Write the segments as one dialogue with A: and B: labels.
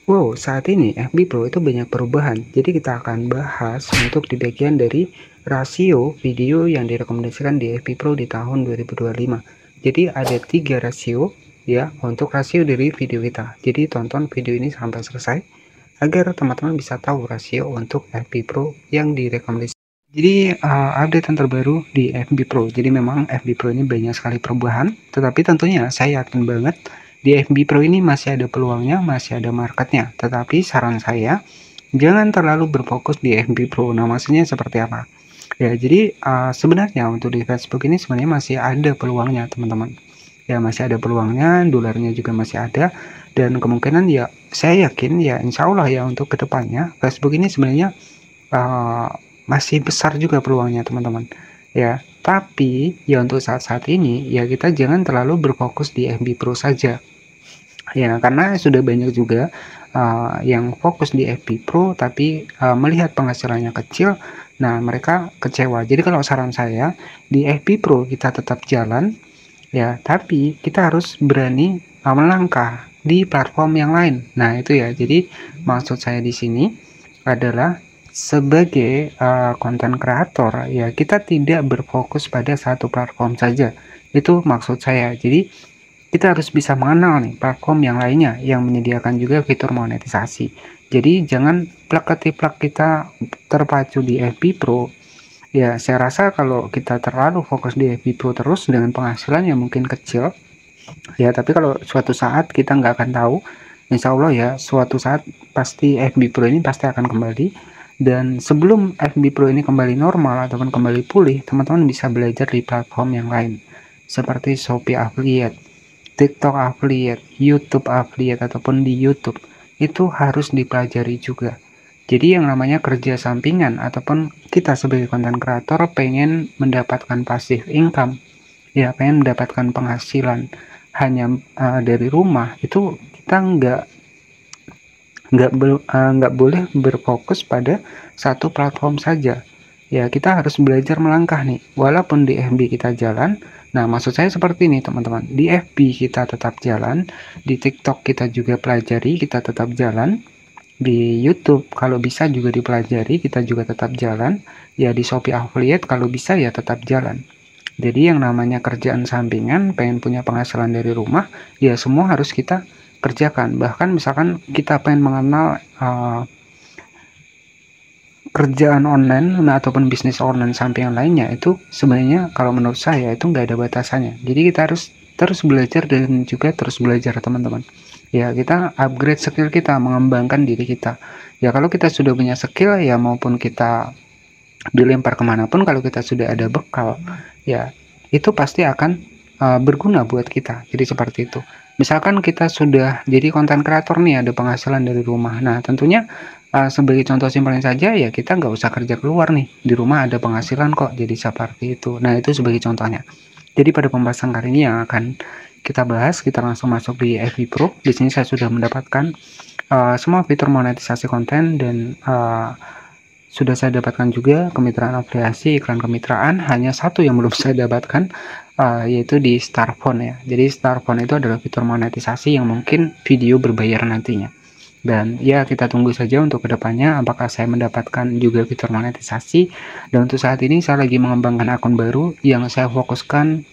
A: Wow, saat ini FB Pro itu banyak perubahan. Jadi kita akan bahas untuk di bagian dari rasio video yang direkomendasikan di FB Pro di tahun 2025. Jadi ada 3 rasio ya untuk rasio dari video kita. Jadi tonton video ini sampai selesai agar teman-teman bisa tahu rasio untuk FB Pro yang direkomendasikan. Jadi update yang terbaru di FB Pro. Jadi memang FB Pro ini banyak sekali perubahan, tetapi tentunya saya yakin banget di FB Pro ini masih ada peluangnya, masih ada marketnya. Tetapi saran saya jangan terlalu berfokus di FB Pro. Nah, maksudnya seperti apa? Ya, jadi sebenarnya untuk di Facebook ini sebenarnya masih ada peluangnya, teman-teman. Ya, masih ada peluangnya, dolarnya juga masih ada, dan kemungkinan ya saya yakin ya insya Allah ya untuk kedepannya Facebook ini sebenarnya uh, masih besar juga peluangnya, teman-teman. Ya, tapi ya untuk saat-saat ini ya kita jangan terlalu berfokus di FB Pro saja. Ya, karena sudah banyak juga yang fokus di FB Pro tapi melihat penghasilannya kecil, nah mereka kecewa. Jadi kalau saran saya di FB Pro kita tetap jalan ya, tapi kita harus berani melangkah di platform yang lain. Nah, itu ya. Jadi maksud saya di sini adalah sebagai konten kreator ya kita tidak berfokus pada satu platform saja. Itu maksud saya. Jadi kita harus bisa mengenal nih platform yang lainnya yang menyediakan juga fitur monetisasi. Jadi jangan plak ketiplak kita terpacu di FB Pro. Ya, saya rasa kalau kita terlalu fokus di FB Pro terus dengan penghasilan yang mungkin kecil, ya, tapi kalau suatu saat kita nggak akan tahu, insya Allah ya, suatu saat pasti FB Pro ini pasti akan kembali. Dan sebelum FB Pro ini kembali normal ataupun kembali pulih, teman-teman bisa belajar di platform yang lain, seperti Shopee Affiliate, TikTok Affiliate, YouTube Affiliate, ataupun di YouTube. Itu harus dipelajari juga. Jadi yang namanya kerja sampingan ataupun kita sebagai konten kreator pengen mendapatkan passive income, ya pengen mendapatkan penghasilan hanya dari rumah, itu kita nggak boleh berfokus pada satu platform saja. Ya kita harus belajar melangkah nih, walaupun di FB kita jalan. Nah, maksud saya seperti ini teman-teman, di FB kita tetap jalan, di TikTok kita juga pelajari, kita tetap jalan, di YouTube kalau bisa juga dipelajari, kita juga tetap jalan, ya di Shopee Affiliate kalau bisa ya tetap jalan. Jadi yang namanya kerjaan sampingan, pengen punya penghasilan dari rumah, ya semua harus kita kerjakan. Bahkan misalkan kita pengen mengenal kerjaan online ataupun bisnis online sampingan lainnya, itu sebenarnya kalau menurut saya itu nggak ada batasannya. Jadi kita harus terus belajar dan juga terus belajar, teman-teman. Ya kita upgrade skill kita, mengembangkan diri kita. Ya kalau kita sudah punya skill ya maupun kita dilempar kemanapun, kalau kita sudah ada bekal ya itu pasti akan berguna buat kita. Jadi seperti itu. Misalkan kita sudah jadi konten kreator nih, ada penghasilan dari rumah. Nah tentunya sebagai contoh simpelnya saja ya kita nggak usah kerja keluar nih, di rumah ada penghasilan kok, jadi seperti itu. Nah itu sebagai contohnya. Jadi pada pembahasan kali ini yang akan kita bahas, kita langsung masuk di FB Pro. Di sini saya sudah mendapatkan semua fitur monetisasi konten dan sudah saya dapatkan juga kemitraan afiliasi, iklan kemitraan. Hanya satu yang belum saya dapatkan, yaitu di Starphone ya. Jadi Starphone itu adalah fitur monetisasi yang mungkin video berbayar nantinya. Dan ya kita tunggu saja untuk kedepannya apakah saya mendapatkan juga fitur monetisasi. Dan untuk saat ini saya lagi mengembangkan akun baru yang saya fokuskan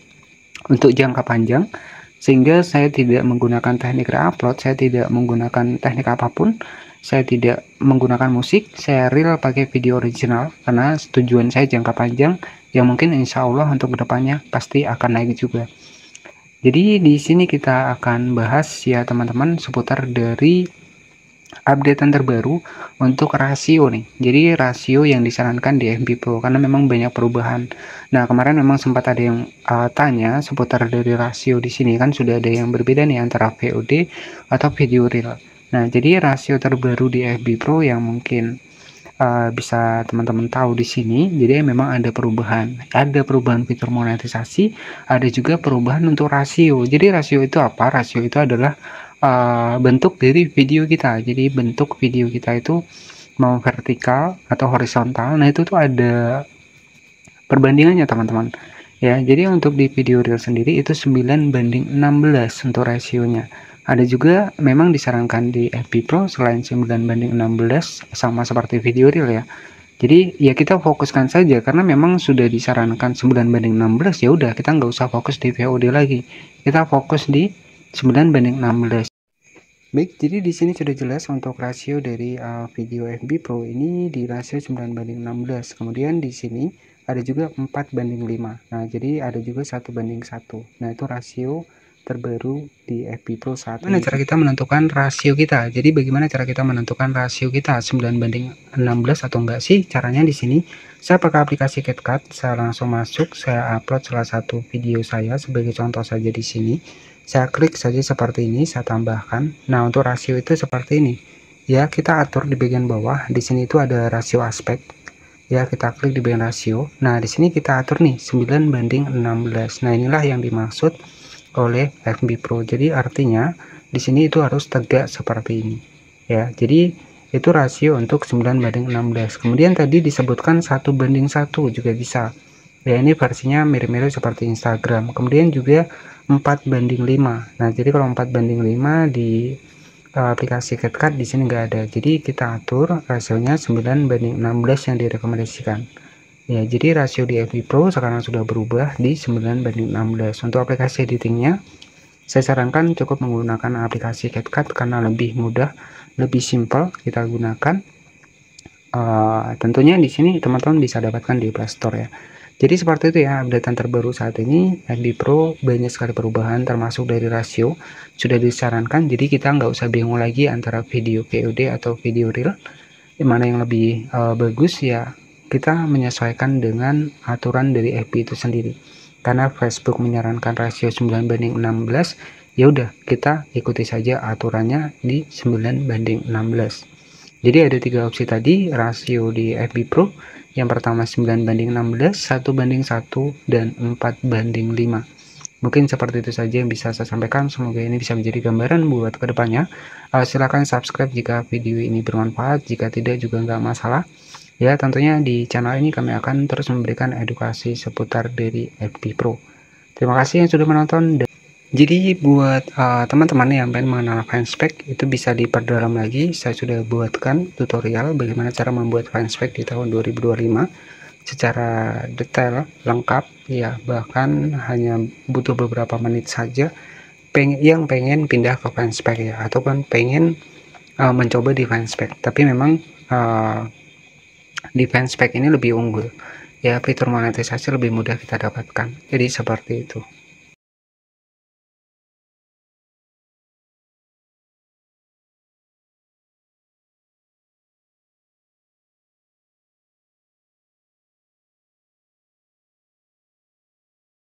A: untuk jangka panjang, sehingga saya tidak menggunakan teknik reupload, saya tidak menggunakan teknik apapun, saya tidak menggunakan musik, saya real pakai video original karena tujuan saya jangka panjang yang mungkin insya Allah untuk kedepannya pasti akan naik juga. Jadi di sini kita akan bahas ya teman-teman seputar dari updatean terbaru untuk rasio nih. Jadi rasio yang disarankan di FB Pro karena memang banyak perubahan. Nah, kemarin memang sempat ada yang tanya seputar dari rasio di sini, kan sudah ada yang berbeda nih antara VOD atau video real. Nah, jadi rasio terbaru di FB Pro yang mungkin bisa teman-teman tahu di sini, jadi memang ada perubahan. Ada perubahan fitur monetisasi, ada juga perubahan untuk rasio. Jadi rasio itu apa? Rasio itu adalah bentuk dari video kita. Jadi bentuk video kita itu mau vertikal atau horizontal. Nah, itu tuh ada perbandingannya, teman-teman. Ya, jadi untuk di video real sendiri itu 9:16 untuk rasionya. Ada juga memang disarankan di FB Pro selain 9:16 sama seperti video reel ya. Jadi ya kita fokuskan saja karena memang sudah disarankan 9:16, ya udah kita nggak usah fokus di VOD lagi. Kita fokus di 9:16. Baik, jadi di sini sudah jelas untuk rasio dari video FB Pro ini di rasio 9:16. Kemudian di sini ada juga 4:5. Nah, jadi ada juga 1:1. Nah, itu rasio terbaru di FB Pro saat ini. Bagaimana cara kita menentukan rasio kita? Jadi bagaimana cara kita menentukan rasio kita 9:16 atau enggak sih? Caranya di sini saya pakai aplikasi CapCut, saya langsung masuk, saya upload salah satu video saya sebagai contoh saja di sini. Saya klik saja seperti ini, saya tambahkan. Nah, untuk rasio itu seperti ini. Ya, kita atur di bagian bawah. Di sini itu ada rasio aspek. Ya, kita klik di bagian rasio. Nah, di sini kita atur nih 9:16. Nah, inilah yang dimaksud oleh FB Pro. Jadi artinya di sini itu harus tegak seperti ini. Ya, jadi itu rasio untuk 9:16. Kemudian tadi disebutkan 1:1 juga bisa. Ya, ini versinya mirip-mirip seperti Instagram. Kemudian juga 4:5. Nah, jadi kalau 4:5 di aplikasi CapCut di sini nggak ada. Jadi kita atur rasionya 9:16 yang direkomendasikan. Ya, jadi rasio di FB Pro sekarang sudah berubah di 9:16. Untuk aplikasi editingnya, saya sarankan cukup menggunakan aplikasi CapCut karena lebih mudah, lebih simpel kita gunakan. Tentunya di sini teman-teman bisa dapatkan di Play Store ya. Jadi seperti itu ya updatean terbaru saat ini. FB Pro banyak sekali perubahan termasuk dari rasio sudah disarankan, jadi kita nggak usah bingung lagi antara video VOD atau video reel mana yang lebih bagus. Ya kita menyesuaikan dengan aturan dari FB itu sendiri, karena Facebook menyarankan rasio 9:16, ya udah kita ikuti saja aturannya di 9:16. Jadi ada 3 opsi tadi rasio di FB Pro. Yang pertama 9:16, 1:1, dan 4:5. Mungkin seperti itu saja yang bisa saya sampaikan. Semoga ini bisa menjadi gambaran buat kedepannya. Silahkan subscribe jika video ini bermanfaat. Jika tidak juga nggak masalah. Ya, tentunya di channel ini kami akan terus memberikan edukasi seputar dari FB Pro. Terima kasih yang sudah menonton. Jadi buat teman-teman yang pengen mengenal fanspage itu bisa diperdalam lagi. Saya sudah buatkan tutorial bagaimana cara membuat fanspage di tahun 2025 secara detail, lengkap ya, bahkan hanya butuh beberapa menit saja yang pengen pindah ke fanspage ya, ataupun pengen mencoba di fanspage. Tapi memang di fanspage ini lebih unggul ya, fitur monetisasi lebih mudah kita dapatkan. Jadi seperti itu.